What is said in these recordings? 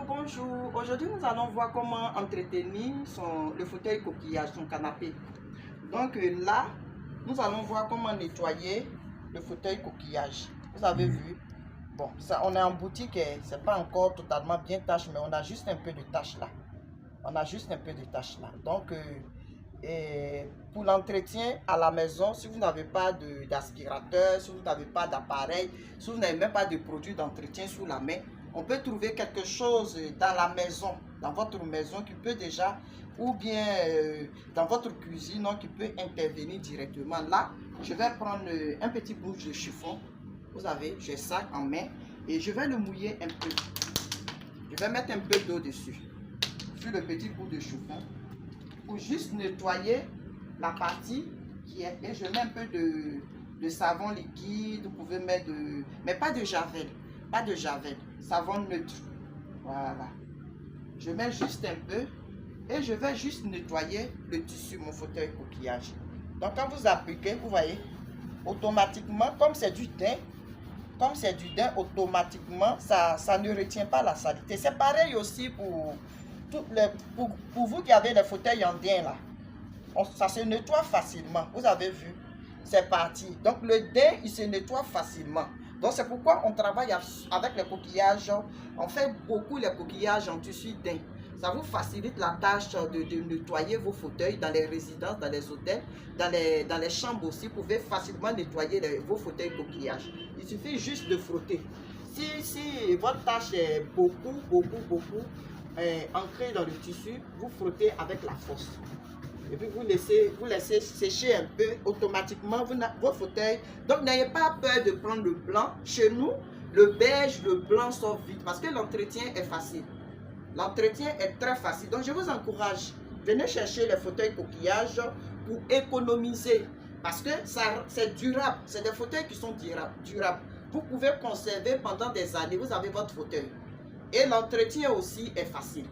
Bonjour. Aujourd'hui, nous allons voir comment entretenir le fauteuil coquillage, son canapé. Donc là, nous allons voir comment nettoyer le fauteuil coquillage. Vous avez vu? Bon, ça, on est en boutique et c'est pas encore totalement bien taché, mais on a juste un peu de tache là. On a juste un peu de tache là. Donc, pour l'entretien à la maison, si vous n'avez pas d'aspirateur, si vous n'avez pas d'appareil, si vous n'avez même pas de produit d'entretien sous la main, on peut trouver quelque chose dans la maison, dans votre maison qui peut déjà, ou bien dans votre cuisine, qui peut intervenir directement. Là, je vais prendre un petit bout de chiffon. Vous avez, j'ai ça en main et je vais le mouiller un peu. Je vais mettre un peu d'eau dessus, sur le petit bout de chiffon, pour juste nettoyer la partie qui est. Et je mets un peu de savon liquide. Vous pouvez mettre mais pas de javel. Pas de javel, savon neutre. Voilà. Je mets juste un peu et je vais juste nettoyer le tissu, mon fauteuil coquillage. Donc quand vous appliquez, vous voyez, automatiquement, comme c'est du daim, automatiquement, ça ne retient pas la saleté. C'est pareil aussi pour vous qui avez les fauteuils en daim là. Ça se nettoie facilement. Vous avez vu, c'est parti. Donc le daim, il se nettoie facilement. Donc c'est pourquoi on travaille avec les coquillages. On fait beaucoup les coquillages en tissu daim. Ça vous facilite la tâche de nettoyer vos fauteuils dans les résidences, dans les hôtels, dans les chambres aussi. Vous pouvez facilement nettoyer vos fauteuils coquillages. Il suffit juste de frotter. Si votre tâche est beaucoup ancrée dans le tissu, vous frottez avec la force. Et puis vous laissez sécher un peu automatiquement vos fauteuils. Donc n'ayez pas peur de prendre le blanc. Chez nous, le beige, le blanc sort vite parce que l'entretien est facile. L'entretien est très facile. Donc je vous encourage, venez chercher les fauteuils coquillages pour économiser. Parce que c'est durable. C'est des fauteuils qui sont durables. Vous pouvez conserver pendant des années. Vous avez votre fauteuil. Et l'entretien aussi est facile.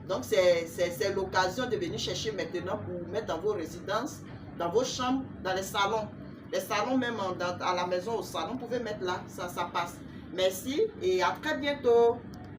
Donc, c'est l'occasion de venir chercher maintenant pour mettre dans vos résidences, dans vos chambres, dans les salons. Les salons, même à la maison, au salon, vous pouvez mettre là, ça passe. Merci et à très bientôt.